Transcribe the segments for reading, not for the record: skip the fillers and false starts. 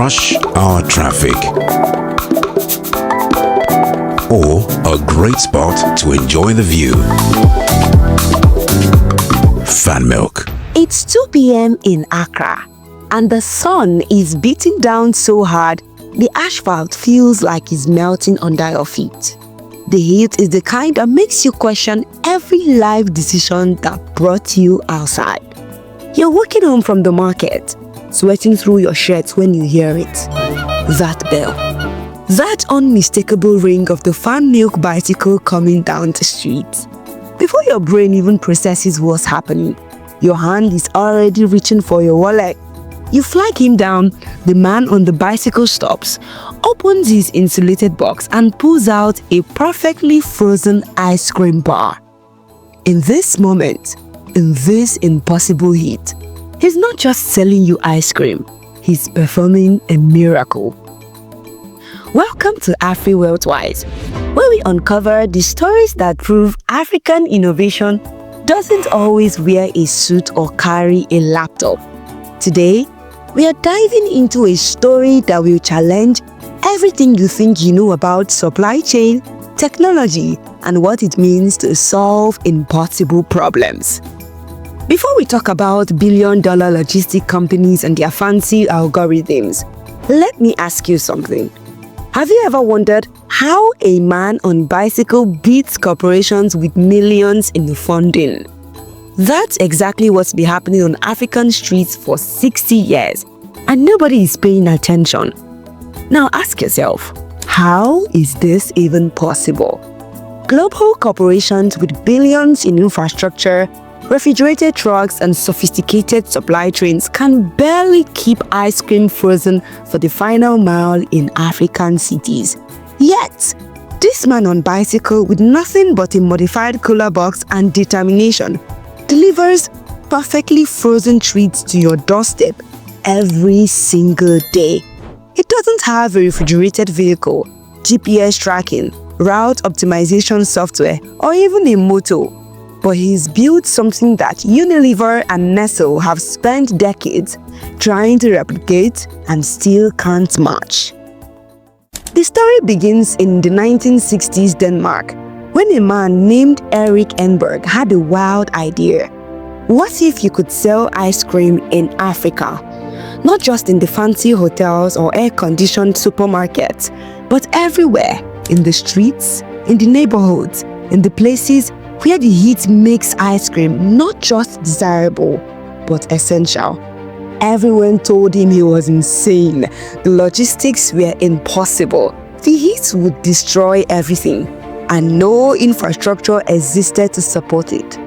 rush hour traffic, or a great spot to enjoy the view. Fan milk. It's 2 p.m. in Accra, and the sun is beating down so hard the asphalt feels like it's melting under your feet. The heat is the kind that makes you question every life decision that brought you outside. You're walking home from the market, sweating through your shirts when you hear it. That bell. That unmistakable ring of the fan milk bicycle coming down the street. Before your brain even processes what's happening, your hand is already reaching for your wallet. You flag him down. The man on the bicycle stops, opens his insulated box and pulls out a perfectly frozen ice cream bar. In this moment, in this impossible heat, he's not just selling you ice cream, he's performing a miracle. Welcome to AfriwealthWise, where we uncover the stories that prove African innovation doesn't always wear a suit or carry a laptop. Today, we are diving into a story that will challenge everything you think you know about supply chain, technology, and what it means to solve impossible problems. Before we talk about billion-dollar logistic companies and their fancy algorithms, let me ask you something. Have you ever wondered how a man on bicycle beats corporations with millions in funding? That's exactly what's been happening on African streets for 60 years, and nobody is paying attention. Now ask yourself, how is this even possible? Global corporations with billions in infrastructure, refrigerated trucks, and sophisticated supply chains can barely keep ice cream frozen for the final mile in African cities. Yet, this man on bicycle with nothing but a modified cooler box and determination delivers perfectly frozen treats to your doorstep every single day. He doesn't have a refrigerated vehicle, GPS tracking, route optimization software, or even a motor. But he's built something that Unilever and Nestlé have spent decades trying to replicate and still can't match. The story begins in the 1960s Denmark, when a man named Erik Enberg had a wild idea. What if you could sell ice cream in Africa? Not just in the fancy hotels or air-conditioned supermarkets, but everywhere, in the streets, in the neighborhoods, in the places where the heat makes ice cream not just desirable, but essential. Everyone told him he was insane. The logistics were impossible. The heat would destroy everything, and no infrastructure existed to support it.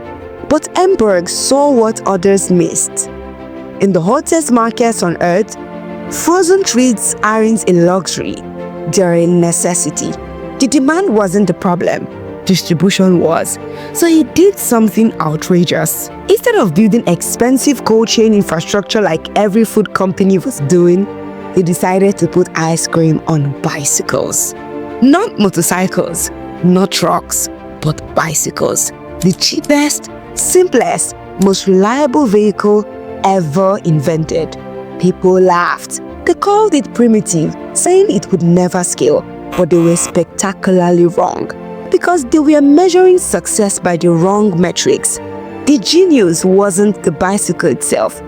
But Enberg saw what others missed. In the hottest markets on earth, frozen treats aren't a luxury, they're a necessity. The demand wasn't the problem, distribution was. So he did something outrageous. Instead of building expensive cold chain infrastructure like every food company was doing, he decided to put ice cream on bicycles. Not motorcycles, not trucks, but bicycles. The cheapest, simplest, most reliable vehicle ever invented. People laughed. They called it primitive, saying it would never scale, but they were spectacularly wrong, because they were measuring success by the wrong metrics. The genius wasn't the bicycle itself,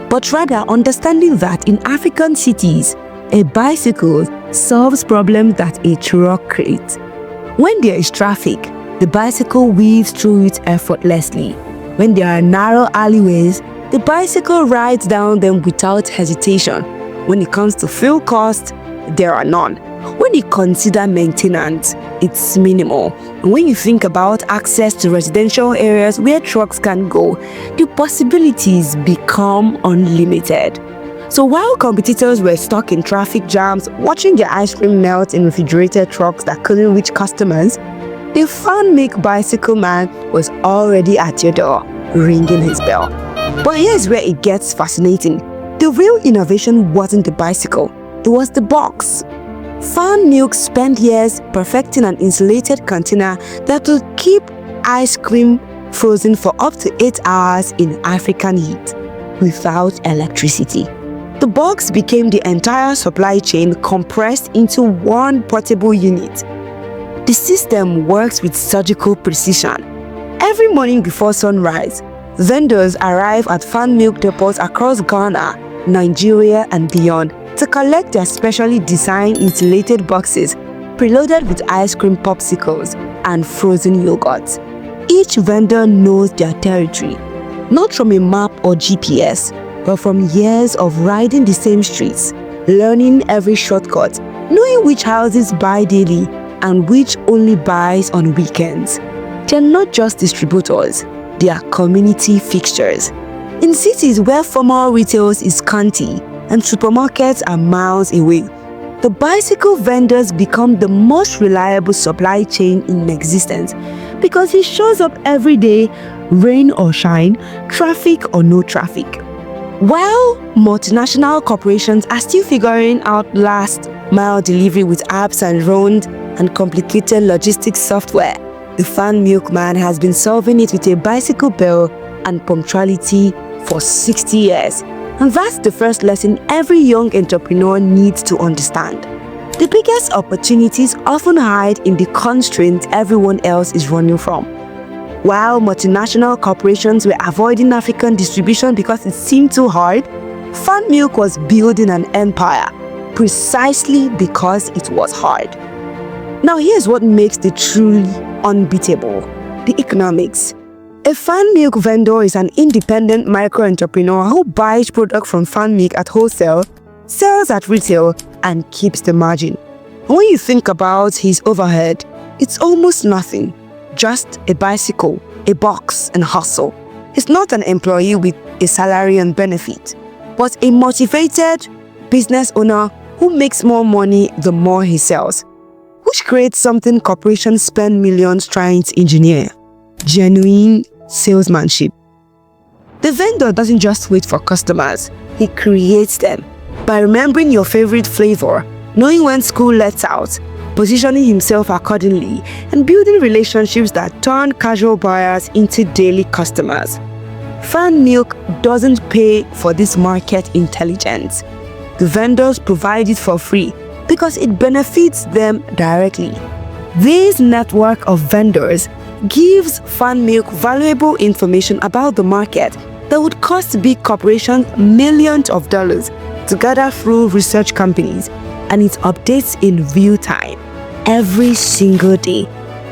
but rather understanding that in African cities, a bicycle solves problems that a truck creates. When there is traffic, the bicycle weaves through it effortlessly. When there are narrow alleyways, the bicycle rides down them without hesitation. When it comes to fuel costs, there are none. When you consider maintenance, it's minimal. And when you think about access to residential areas where trucks can go, the possibilities become unlimited. So while competitors were stuck in traffic jams, watching their ice cream melt in refrigerated trucks that couldn't reach customers, the fan-milk bicycle man was already at your door, ringing his bell. But here's where it gets fascinating. The real innovation wasn't the bicycle, it was the box. Fan-milk spent years perfecting an insulated container that would keep ice cream frozen for up to 8 hours in African heat without electricity. The box became the entire supply chain compressed into one portable unit. The system works with surgical precision. Every morning before sunrise, vendors arrive at fan milk depots across Ghana, Nigeria, and beyond to collect their specially designed insulated boxes preloaded with ice cream popsicles and frozen yogurts. Each vendor knows their territory, not from a map or GPS, but from years of riding the same streets, learning every shortcut, knowing which houses buy daily and which only buys on weekends. They're not just distributors, they are community fixtures. In cities where formal retail is scanty and supermarkets are miles away, the bicycle vendors become the most reliable supply chain in existence because he shows up every day, rain or shine, traffic or no traffic. While multinational corporations are still figuring out last mile delivery with apps and drones and complicated logistics software, the fan milkman has been solving it with a bicycle bell and punctuality for 60 years. And that's the first lesson every young entrepreneur needs to understand. The biggest opportunities often hide in the constraints everyone else is running from. While multinational corporations were avoiding African distribution because it seemed too hard, Fan Milk was building an empire precisely because it was hard. Now here's what makes the truly unbeatable: the economics. A fan milk vendor is an independent micro-entrepreneur who buys product from fan milk at wholesale, sells at retail, and keeps the margin. When you think about his overhead, it's almost nothing. Just a bicycle, a box, and hustle. He's not an employee with a salary and benefit, but a motivated business owner who makes more money the more he sells, which creates something corporations spend millions trying to engineer: genuine salesmanship. The vendor doesn't just wait for customers, he creates them by remembering your favorite flavor, knowing when school lets out, positioning himself accordingly, and building relationships that turn casual buyers into daily customers. Fan Milk doesn't pay for this market intelligence. The vendors provide it for free because it benefits them directly. This network of vendors gives Fan Milk valuable information about the market that would cost big corporations millions of dollars to gather through research companies, and it updates in real time every single day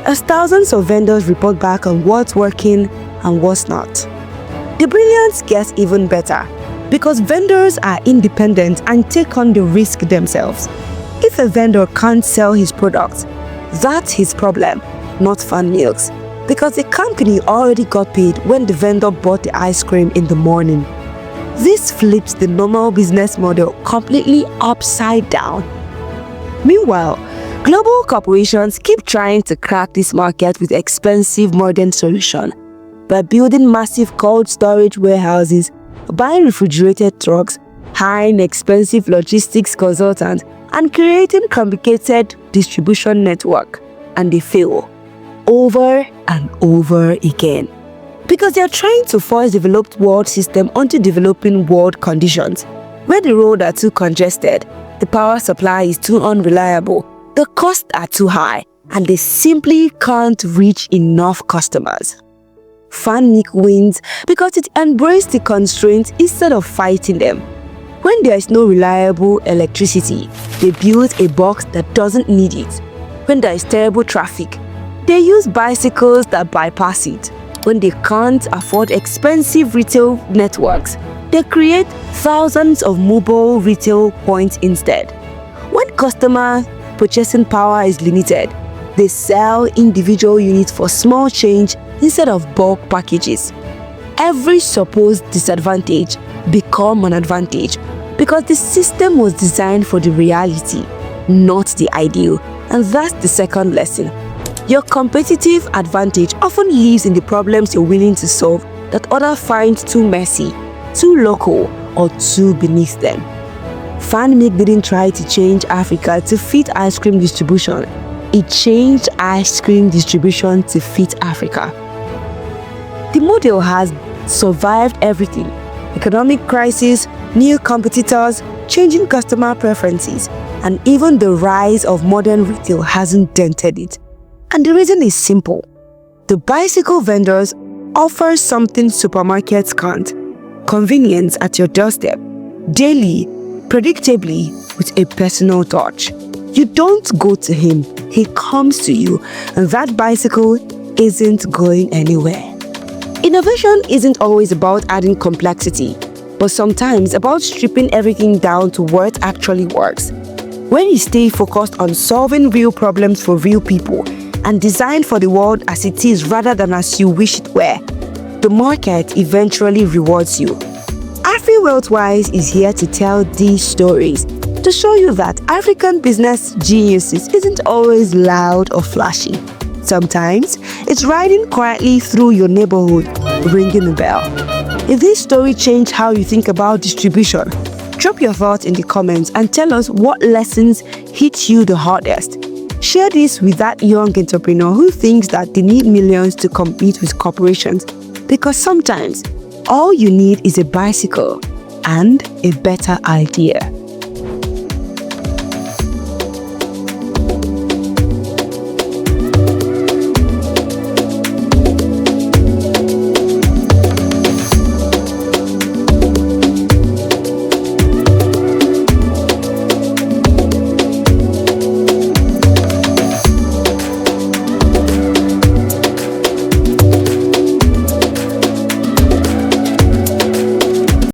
as thousands of vendors report back on what's working and what's not. The brilliance gets even better because vendors are independent and take on the risk themselves. If a vendor can't sell his products, that's his problem, not Fan Milk's, because the company already got paid when the vendor bought the ice cream in the morning. This flips the normal business model completely upside down. Meanwhile, global corporations keep trying to crack this market with expensive modern solutions by building massive cold storage warehouses, buying refrigerated trucks, hiring expensive logistics consultants, and creating complicated distribution network, and they fail over and over again because they are trying to force developed world system onto developing world conditions. Where the roads are too congested, the power supply is too unreliable, the costs are too high, and they simply can't reach enough customers. Fan Milk wins because it embraces the constraints instead of fighting them. When there is no reliable electricity, they build a box that doesn't need it. When there is terrible traffic, they use bicycles that bypass it. When they can't afford expensive retail networks, they create thousands of mobile retail points instead. When customer purchasing power is limited, they sell individual units for small change instead of bulk packages. Every supposed disadvantage becomes an advantage because the system was designed for the reality, not the ideal. And that's the second lesson. Your competitive advantage often lives in the problems you're willing to solve that others find too messy, too local, or too beneath them. Fan Milk didn't try to change Africa to fit ice cream distribution. It changed ice cream distribution to fit Africa. The model has survived everything: economic crisis, new competitors, changing customer preferences, and even the rise of modern retail hasn't dented it. And the reason is simple. The bicycle vendors offer something supermarkets can't: convenience at your doorstep, daily, predictably, with a personal touch. You don't go to him, he comes to you, and that bicycle isn't going anywhere. Innovation isn't always about adding complexity, but sometimes about stripping everything down to what actually works. When you stay focused on solving real problems for real people and design for the world as it is rather than as you wish it were, the market eventually rewards you. AfriwealthWise is here to tell these stories, to show you that African business geniuses isn't always loud or flashy. Sometimes it's riding quietly through your neighborhood, ringing a bell. If this story changed how you think about distribution, drop your thoughts in the comments and tell us what lessons hit you the hardest. Share this with that young entrepreneur who thinks that they need millions to compete with corporations, because sometimes all you need is a bicycle and a better idea.